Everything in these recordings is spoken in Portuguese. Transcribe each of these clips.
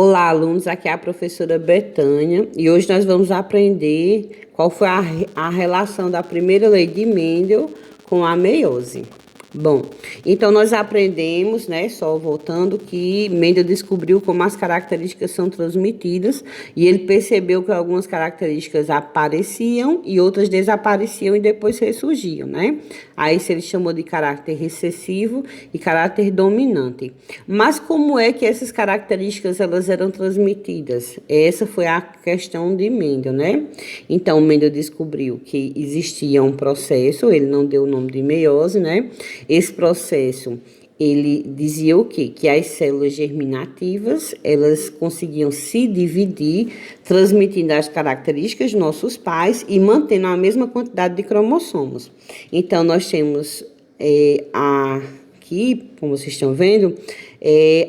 Olá, alunos, aqui é a professora Betânia e hoje nós vamos aprender qual foi a relação da primeira lei de Mendel com a meiose. Bom, então nós aprendemos, né, só voltando, que Mendel descobriu como as características são transmitidas e ele percebeu que algumas características apareciam e outras desapareciam e depois ressurgiam, né? Aí isso ele chamou de caráter recessivo e caráter dominante. Mas como é que essas características elas eram transmitidas? Essa foi a questão de Mendel, né? Então Mendel descobriu que existia um processo, ele não deu o nome de meiose, né? Esse processo, ele dizia o quê? Que as células germinativas, elas conseguiam se dividir, transmitindo as características dos nossos pais e mantendo a mesma quantidade de cromossomos. Então, nós temos aqui, como vocês estão vendo,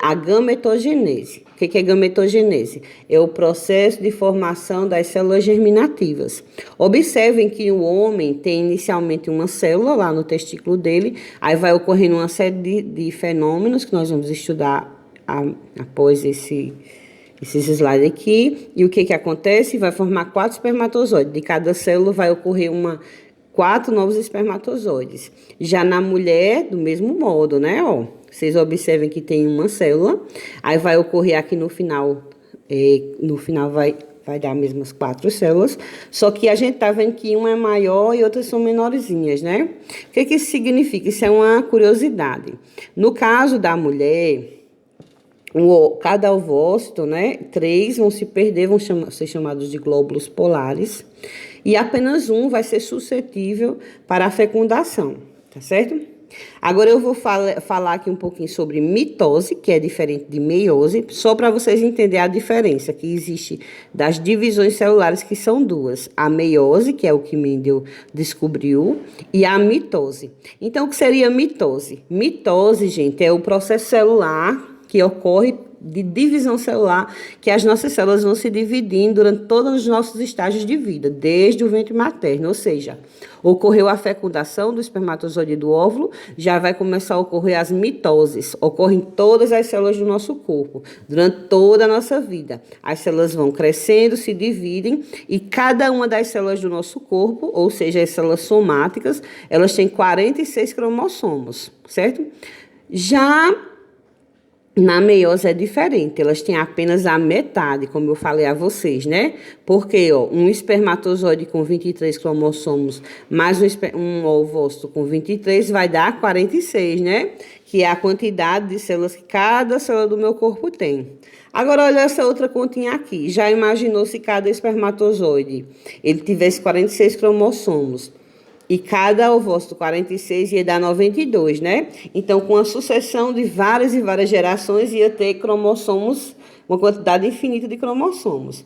a gametogenese. O que é gametogenese? É o processo de formação das células germinativas. Observem que o homem tem inicialmente uma célula lá no testículo dele, aí vai ocorrendo uma série de fenômenos que nós vamos estudar após esses slides aqui. E o que acontece? Vai formar 4 espermatozoides. De cada célula vai ocorrer 4 novos espermatozoides. Já na mulher, do mesmo modo, né? Vocês observem que tem uma célula, aí vai ocorrer aqui no final vai dar as mesmas 4 células, só que a gente tá vendo que uma é maior e outras são menorzinhas, né? O que isso significa? Isso é uma curiosidade. No caso da mulher, cada ovócito, né? 3 vão se perder, vão ser chamados de glóbulos polares, e apenas um vai ser suscetível para a fecundação, tá certo? Agora eu vou falar aqui um pouquinho sobre mitose, que é diferente de meiose, só para vocês entenderem a diferença que existe das divisões celulares, que são duas. A meiose, que é o que Mendel descobriu, e a mitose. Então, o que seria mitose? Mitose, gente, é o processo celular que ocorre de divisão celular, que as nossas células vão se dividindo durante todos os nossos estágios de vida, desde o ventre materno, ou seja, ocorreu a fecundação do espermatozoide e do óvulo, já vai começar a ocorrer as mitoses, ocorrem todas as células do nosso corpo, durante toda a nossa vida. As células vão crescendo, se dividem, e cada uma das células do nosso corpo, ou seja, as células somáticas, elas têm 46 cromossomos, certo? Já na meiose é diferente, elas têm apenas a metade, como eu falei a vocês, né? Porque, um espermatozoide com 23 cromossomos mais um ovócito com 23 vai dar 46, né? Que é a quantidade de células que cada célula do meu corpo tem. Agora, olha essa outra continha aqui. Já imaginou se cada espermatozoide ele tivesse 46 cromossomos? E cada ovócito 46 ia dar 92, né? Então, com a sucessão de várias e várias gerações, ia ter cromossomos, uma quantidade infinita de cromossomos.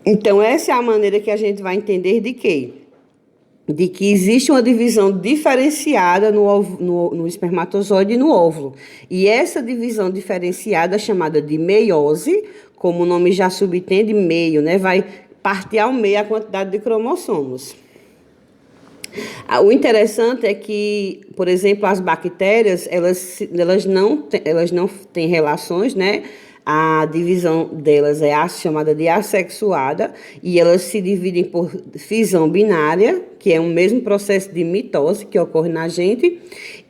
Então, essa é a maneira que a gente vai entender de quê? De que existe uma divisão diferenciada no espermatozoide e no óvulo. E essa divisão diferenciada, chamada de meiose, como o nome já subentende, meio, né? Vai partir ao meio a quantidade de cromossomos. O interessante é que, por exemplo, as bactérias, elas não têm relações, né? A divisão delas é chamada de assexuada, e elas se dividem por fisão binária, que é o mesmo processo de mitose que ocorre na gente,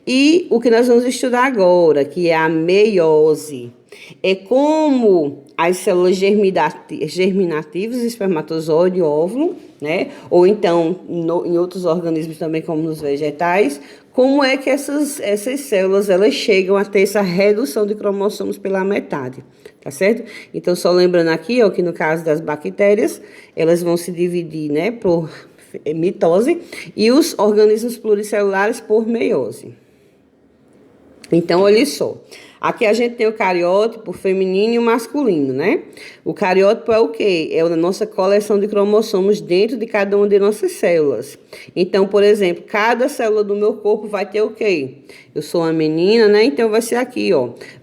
e o que nós vamos estudar agora, que é a meiose. É como as células germinativas, espermatozoide, óvulo, né? Ou então em outros organismos também, como nos vegetais, como é que essas células elas chegam a ter essa redução de cromossomos pela metade, tá certo? Então, só lembrando aqui, que no caso das bactérias, elas vão se dividir, né, por mitose, e os organismos pluricelulares por meiose. Então, olha só. Aqui a gente tem o cariótipo feminino e o masculino, né? O cariótipo é o quê? É a nossa coleção de cromossomos dentro de cada uma de nossas células. Então, por exemplo, cada célula do meu corpo vai ter o quê? Eu sou uma menina, né? Então, vai ser aqui,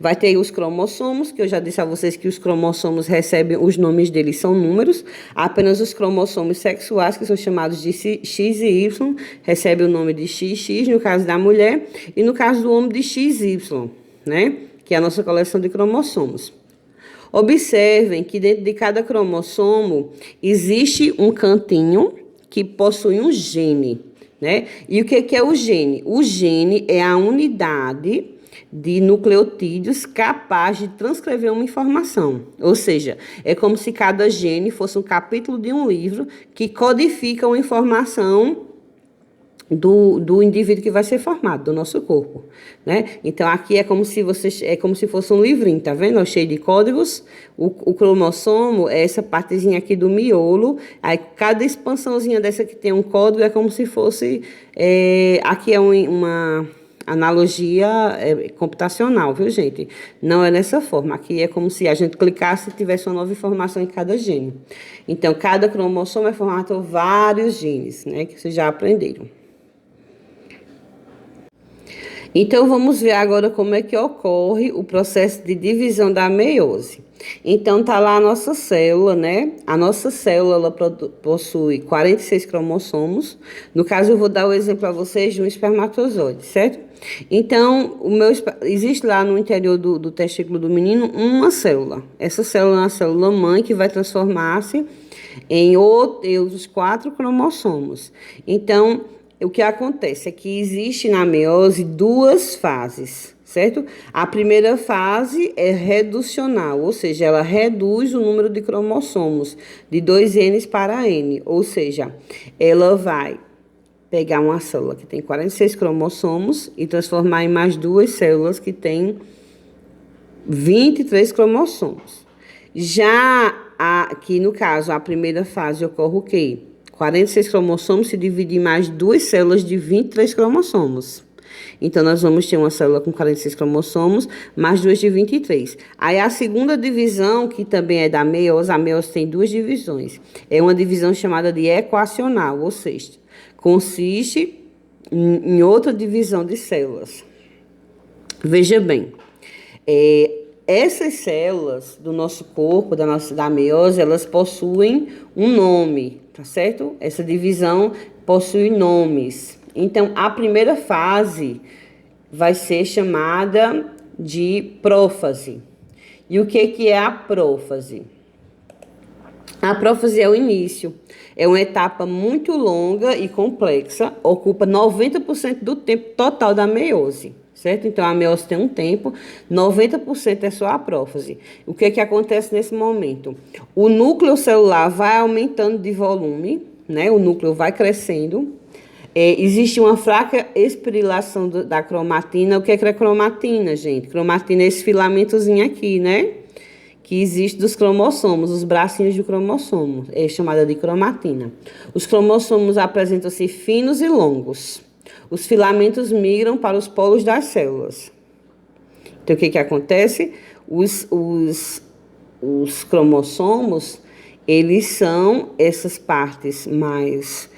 Vai ter os cromossomos, que eu já disse a vocês que os cromossomos recebem, os nomes deles são números. Apenas os cromossomos sexuais, que são chamados de X e Y, recebem o nome de XX, no caso da mulher, e no caso do homem de XY, né? Que é a nossa coleção de cromossomos. Observem que dentro de cada cromossomo existe um cantinho que possui um gene, né? E o que é o gene? O gene é a unidade de nucleotídeos capaz de transcrever uma informação. Ou seja, é como se cada gene fosse um capítulo de um livro que codifica uma informação do indivíduo que vai ser formado, do nosso corpo, né? Então, aqui é como se fosse um livrinho, tá vendo? Cheio de códigos. O cromossomo é essa partezinha aqui do miolo. Aí, cada expansãozinha dessa que tem um código é como se fosse... aqui é uma analogia computacional, viu, gente? Não é dessa forma. Aqui é como se a gente clicasse e tivesse uma nova informação em cada gene. Então, cada cromossomo é formado por vários genes, né? Que vocês já aprenderam. Então, vamos ver agora como é que ocorre o processo de divisão da meiose. Então, tá lá a nossa célula, né? A nossa célula, ela possui 46 cromossomos. No caso, eu vou dar o exemplo a vocês de um espermatozoide, certo? Então, existe lá no interior do testículo do menino uma célula. Essa célula é uma célula mãe que vai transformar-se em outros 4 cromossomos. Então, o que acontece é que existe na meiose 2 fases, certo? A primeira fase é reducional, ou seja, ela reduz o número de cromossomos de 2N para N, ou seja, ela vai pegar uma célula que tem 46 cromossomos e transformar em mais 2 células que têm 23 cromossomos. Já aqui, no caso, a primeira fase ocorre o quê? 46 cromossomos se divide em mais 2 células de 23 cromossomos. Então, nós vamos ter uma célula com 46 cromossomos, mais 2 de 23. Aí, a segunda divisão, que também é da meiose, a meiose tem 2 divisões. É uma divisão chamada de equacional, ou seja, consiste em outra divisão de células. Veja bem, essas células do nosso corpo, da meiose, elas possuem um nome, tá certo? Essa divisão possui nomes. Então, a primeira fase vai ser chamada de prófase. E o que é a prófase? A prófase é o início. É uma etapa muito longa e complexa, ocupa 90% do tempo total da meiose. Certo? Então, a meiose tem um tempo, 90% é só a prófase. O que acontece nesse momento? O núcleo celular vai aumentando de volume, né? O núcleo vai crescendo. Existe uma fraca espirilação da cromatina. O que é cromatina, gente? Cromatina é esse filamentozinho aqui, né? Que existe dos cromossomos, os bracinhos do cromossomo. É chamada de cromatina. Os cromossomos apresentam-se finos e longos. Os filamentos migram para os polos das células. Então, o que acontece? Os cromossomos, eles são essas partes mais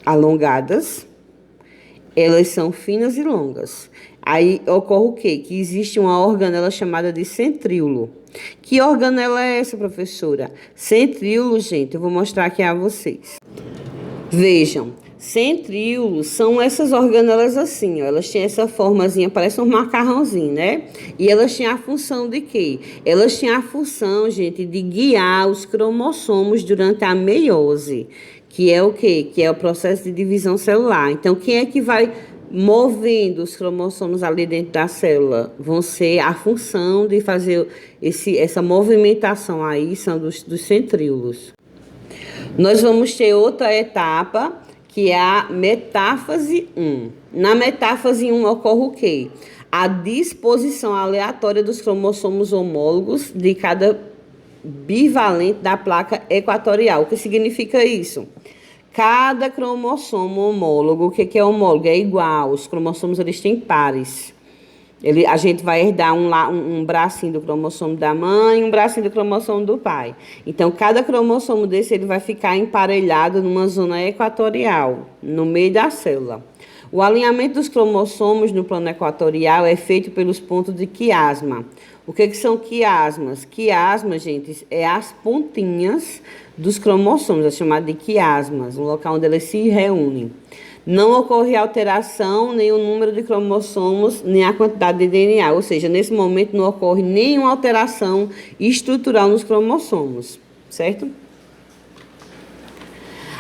alongadas. Elas são finas e longas. Aí ocorre o quê? Que existe uma organela chamada de centríolo. Que organela é essa, professora? Centríolo, gente, eu vou mostrar aqui a vocês. Vejam. Centríolos são essas organelas assim, ó, elas têm essa formazinha, parece um macarrãozinho, né? E elas têm a função de quê? Elas têm a função, gente, de guiar os cromossomos durante a meiose, que é o quê? Que é o processo de divisão celular. Então, quem é que vai movendo os cromossomos ali dentro da célula? Vão ser a função de fazer essa movimentação aí, são dos centríolos. Nós vamos ter outra etapa, que é a metáfase 1. Na metáfase 1 ocorre o quê? A disposição aleatória dos cromossomos homólogos de cada bivalente da placa equatorial. O que significa isso? Cada cromossomo homólogo, o que é homólogo? É igual, os cromossomos eles têm pares. A gente vai herdar um bracinho do cromossomo da mãe e um bracinho do cromossomo do pai. Então, cada cromossomo desse ele vai ficar emparelhado numa zona equatorial, no meio da célula. O alinhamento dos cromossomos no plano equatorial é feito pelos pontos de quiasma. O que são quiasmas? Quiasma, gente, é as pontinhas dos cromossomos, é chamado de quiasmas, um local onde eles se reúnem. não ocorre alteração nem o número de cromossomos, nem a quantidade de DNA. Ou seja, nesse momento não ocorre nenhuma alteração estrutural nos cromossomos, certo?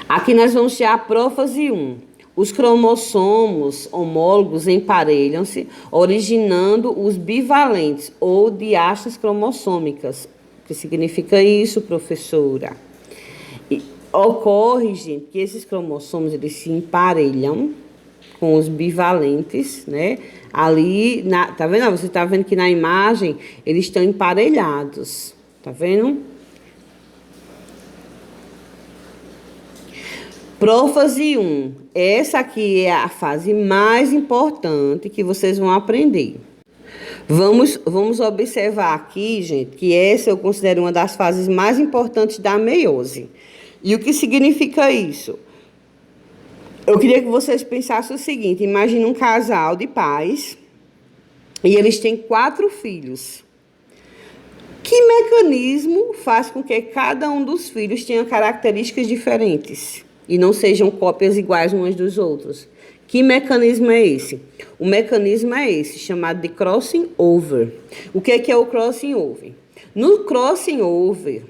Aqui nós vamos ter a prófase 1. Os cromossomos homólogos emparelham-se, originando os bivalentes ou diastas cromossômicas. O que significa isso, professora? Ocorre, gente, que esses cromossomos eles se emparelham com os bivalentes, né? Ali, tá vendo? Você tá vendo que na imagem eles estão emparelhados, tá vendo? Prófase 1. Essa aqui é a fase mais importante que vocês vão aprender. Vamos observar aqui, gente, que essa eu considero uma das fases mais importantes da meiose. E o que significa isso? Eu queria que vocês pensassem o seguinte: imagine um casal de pais e eles têm 4 filhos. Que mecanismo faz com que cada um dos filhos tenha características diferentes e não sejam cópias iguais uns dos outros? Que mecanismo é esse? O mecanismo é esse, chamado de crossing over. O que é o crossing over? No crossing over,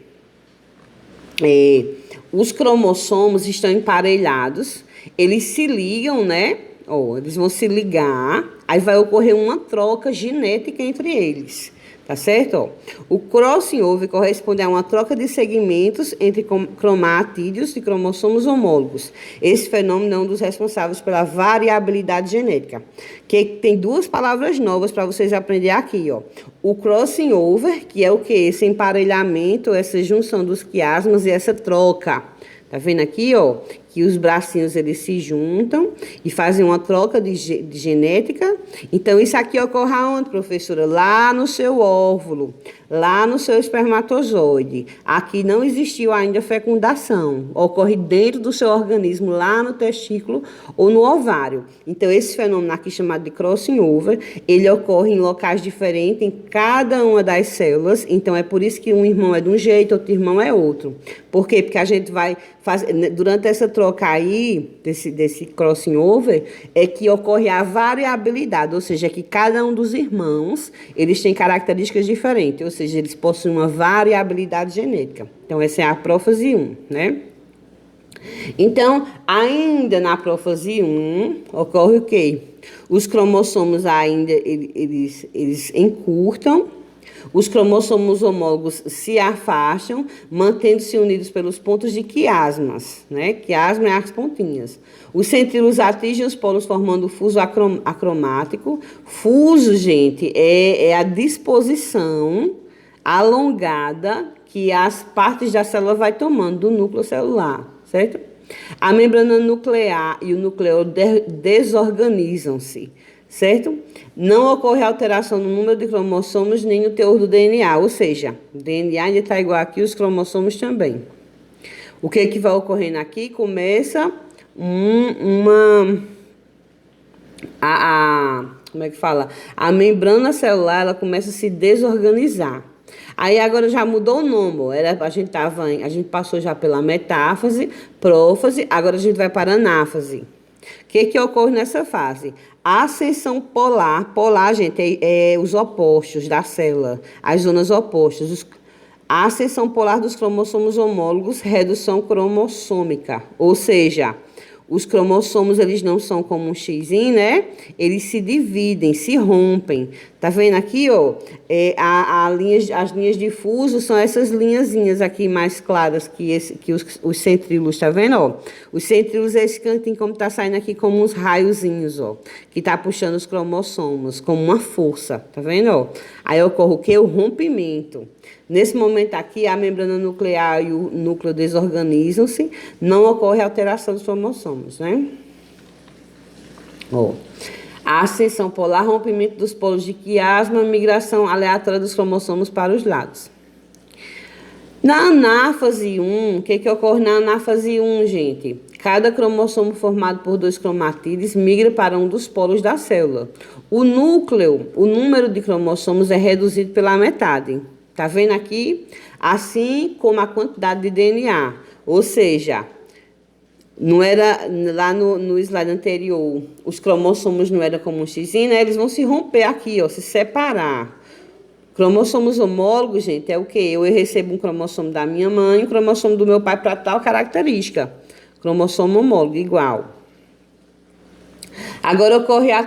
os cromossomos estão emparelhados, eles se ligam, né? Eles vão se ligar, aí vai ocorrer uma troca genética entre eles, tá certo? O crossing over corresponde a uma troca de segmentos entre cromatídeos de cromossomos homólogos. Esse fenômeno é um dos responsáveis pela variabilidade genética. Que tem 2 palavras novas para vocês aprenderem aqui, ó. O crossing over, que é o que? Esse emparelhamento, essa junção dos quiasmas e essa troca. Tá vendo aqui, ó? Que os bracinhos eles se juntam e fazem uma troca de genética. Então, isso aqui ocorre aonde, professora? Lá no seu óvulo, lá no seu espermatozoide. Aqui não existiu ainda fecundação. Ocorre dentro do seu organismo, lá no testículo ou no ovário. Então, esse fenômeno aqui chamado de crossing over, ele ocorre em locais diferentes em cada uma das células. Então, é por isso que um irmão é de um jeito, outro irmão é outro. Por quê? Porque a gente vai fazer, durante essa troca aí, desse crossing over, é que ocorre a variabilidade, ou seja, que cada um dos irmãos, eles têm características diferentes, ou seja, eles possuem uma variabilidade genética. Então, essa é a prófase 1, né? Então, ainda na prófase 1, ocorre o quê? Os cromossomos ainda, eles encurtam, os cromossomos homólogos se afastam, mantendo-se unidos pelos pontos de quiasmas, né? Quiasma é as pontinhas. Os centríolos atingem os polos formando o fuso acromático. Fuso, gente, é a disposição alongada que as partes da célula vai tomando do núcleo celular, certo? A membrana nuclear e o núcleo desorganizam-se, certo? Não ocorre alteração no número de cromossomos nem no teor do DNA, ou seja, o DNA ainda está igual aqui, os cromossomos também. O que vai ocorrendo aqui? Começa como é que fala? A membrana celular, ela começa a se desorganizar. Aí agora já mudou o nome, a gente passou já pela metáfase, prófase, agora a gente vai para a anáfase. O que ocorre nessa fase? A ascensão polar, gente, é os opostos da célula, as zonas opostas. A ascensão polar dos cromossomos homólogos, redução cromossômica, ou seja, os cromossomos, eles não são como um xizinho, né? Eles se dividem, se rompem. Tá vendo aqui, ó? As linhas de fuso são essas linhazinhas aqui mais claras que os centríolos, tá vendo, ó? Os centríolos é esse cantinho como tá saindo aqui como uns raiozinhos, ó. Que tá puxando os cromossomos como uma força, tá vendo, ó? Aí ocorre o quê? O rompimento. Nesse momento aqui, a membrana nuclear e o núcleo desorganizam-se, não ocorre alteração dos cromossomos, né? Ó. A ascensão polar, rompimento dos polos de quiasma, migração aleatória dos cromossomos para os lados. Na anáfase 1, o que ocorre na anáfase 1, gente? Cada cromossomo formado por 2 cromatídeos migra para um dos polos da célula. O número de cromossomos é reduzido pela metade. Tá vendo aqui? Assim como a quantidade de DNA. Ou seja, Não era, lá no slide anterior, os cromossomos não eram como um xizinho, né? Eles vão se romper aqui, ó, se separar. Cromossomos homólogos, gente, é o quê? Eu recebo um cromossomo da minha mãe, um cromossomo do meu pai para tal característica. Cromossomo homólogo, igual. Agora ocorre a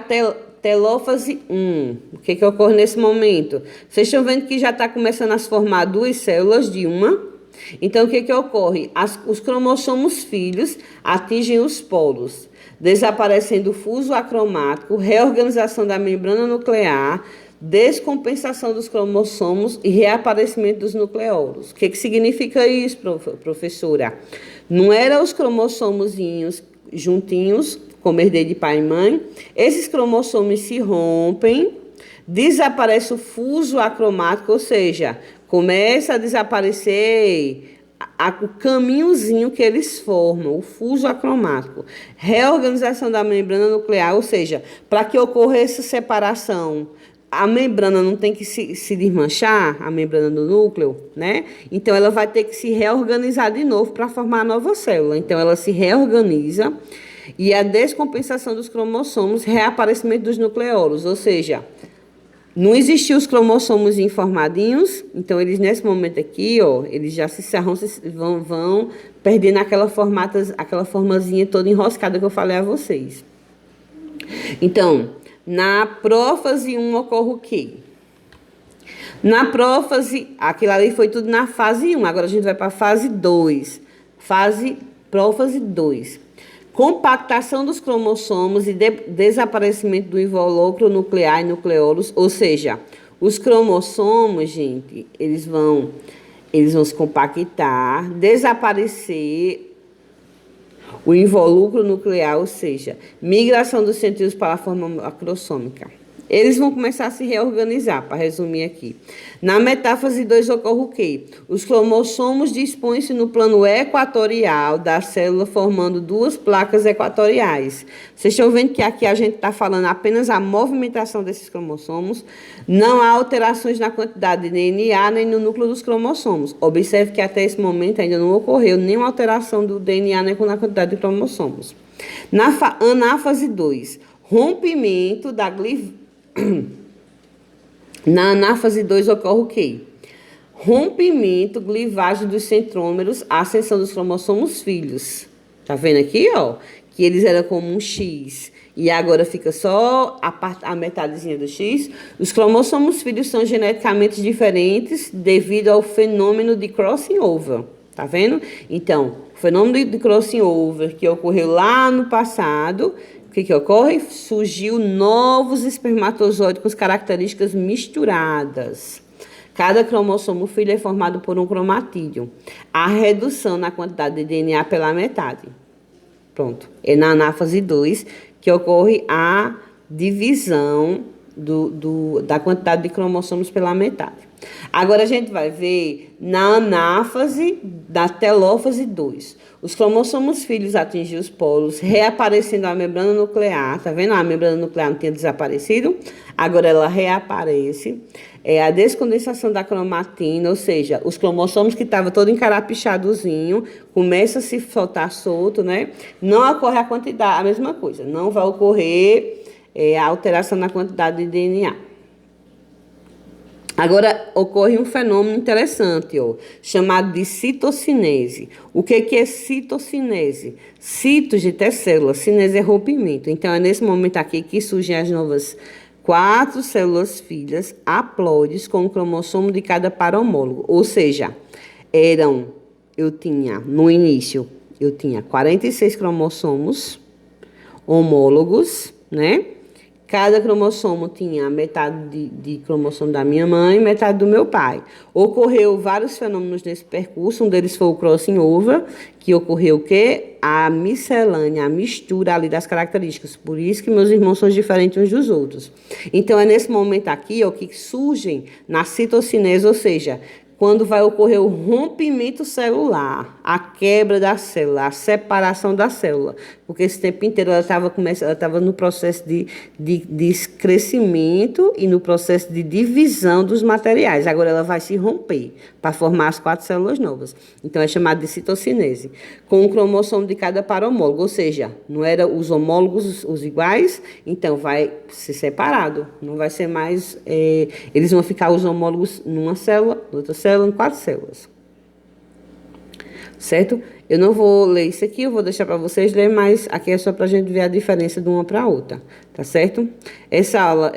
telófase 1. O que ocorre nesse momento? Vocês estão vendo que já está começando a se formar duas células de uma. Então, o que ocorre? Os cromossomos filhos atingem os polos, desaparecendo o fuso acromático, reorganização da membrana nuclear, descompensação dos cromossomos e reaparecimento dos nucleolos. O que significa isso, professora? Não eram os cromossomozinhos juntinhos, como herdei de pai e mãe. Esses cromossomos se rompem, desaparece o fuso acromático, ou seja, começa a desaparecer o caminhozinho que eles formam, o fuso acromático. Reorganização da membrana nuclear, ou seja, para que ocorra essa separação, a membrana não tem que se desmanchar, a membrana do núcleo, né? Então, ela vai ter que se reorganizar de novo para formar a nova célula. Então, ela se reorganiza e a descompensação dos cromossomos, reaparecimento dos nucleolos, ou seja, não existiam os cromossomos informadinhos, então eles nesse momento aqui, ó, eles já vão perdendo aquela formazinha toda enroscada que eu falei a vocês. Então, na prófase 1 ocorre o quê? Na prófase, aquilo ali foi tudo na fase 1, agora a gente vai para a fase 2. Prófase 2. Compactação dos cromossomos e desaparecimento do invólucro nuclear e nucleolos, ou seja, os cromossomos, gente, eles vão se compactar, desaparecer o invólucro nuclear, ou seja, migração dos centríolos para a forma macrossômica. Eles vão começar a se reorganizar, para resumir aqui. Na metáfase 2 ocorre o quê? Os cromossomos dispõem-se no plano equatorial da célula, formando duas placas equatoriais. Vocês estão vendo que aqui a gente está falando apenas a movimentação desses cromossomos. Não há alterações na quantidade de DNA nem no núcleo dos cromossomos. Observe que até esse momento ainda não ocorreu nenhuma alteração do DNA nem na quantidade de cromossomos. Na anáfase 2, rompimento da Na anáfase 2 ocorre o quê? Rompimento, clivagem dos centrômeros, ascensão dos cromossomos filhos. Tá vendo aqui, ó? Que eles eram como um X e agora fica só a metadezinha do X. Os cromossomos filhos são geneticamente diferentes devido ao fenômeno de crossing over. Tá vendo? Então, o fenômeno de crossing over que ocorreu lá no passado. O que ocorre? Surgiu novos espermatozoides com características misturadas. Cada cromossomo filho é formado por um cromatídeo. A redução na quantidade de DNA pela metade. Pronto. É na anáfase 2 que ocorre a divisão da quantidade de cromossomos pela metade. Agora a gente vai ver na anáfase da telófase 2. Os cromossomos filhos atingem os polos, reaparecendo a membrana nuclear. Tá vendo? A membrana nuclear não tinha desaparecido, agora ela reaparece. É a descondensação da cromatina, ou seja, os cromossomos que estavam todo encarapichadozinho, começa a se soltar solto, né? Não ocorre a quantidade, a mesma coisa, não vai ocorrer a alteração na quantidade de DNA. Agora, ocorre um fenômeno interessante, ó, chamado de citocinese. O que é citocinese? Citos de célula, cinese é rompimento. Então, é nesse momento aqui que surgem as novas 4 células filhas haploides com o cromossomo de cada par homólogo. Ou seja, no início, eu tinha 46 cromossomos homólogos, né? Cada cromossomo tinha metade de cromossomo da minha mãe e metade do meu pai. Ocorreu vários fenômenos nesse percurso, um deles foi o crossing over, que ocorreu o quê? A miscelânea, a mistura ali das características. Por isso que meus irmãos são diferentes uns dos outros. Então, é nesse momento aqui, ó, que surgem na citocinese, ou seja, quando vai ocorrer o rompimento celular, a quebra da célula, a separação da célula. Porque esse tempo inteiro ela estava no processo de crescimento e no processo de divisão dos materiais. Agora ela vai se romper para formar as 4 células novas. Então é chamado de citocinese, com um cromossomo de cada par homólogo, ou seja, não eram os homólogos os iguais, então vai ser separado, não vai ser mais, eles vão ficar os homólogos numa célula, outra célula, em 4 células. Certo? Eu não vou ler isso aqui, eu vou deixar para vocês ler, mas aqui é só para a gente ver a diferença de uma para a outra, tá certo? Essa aula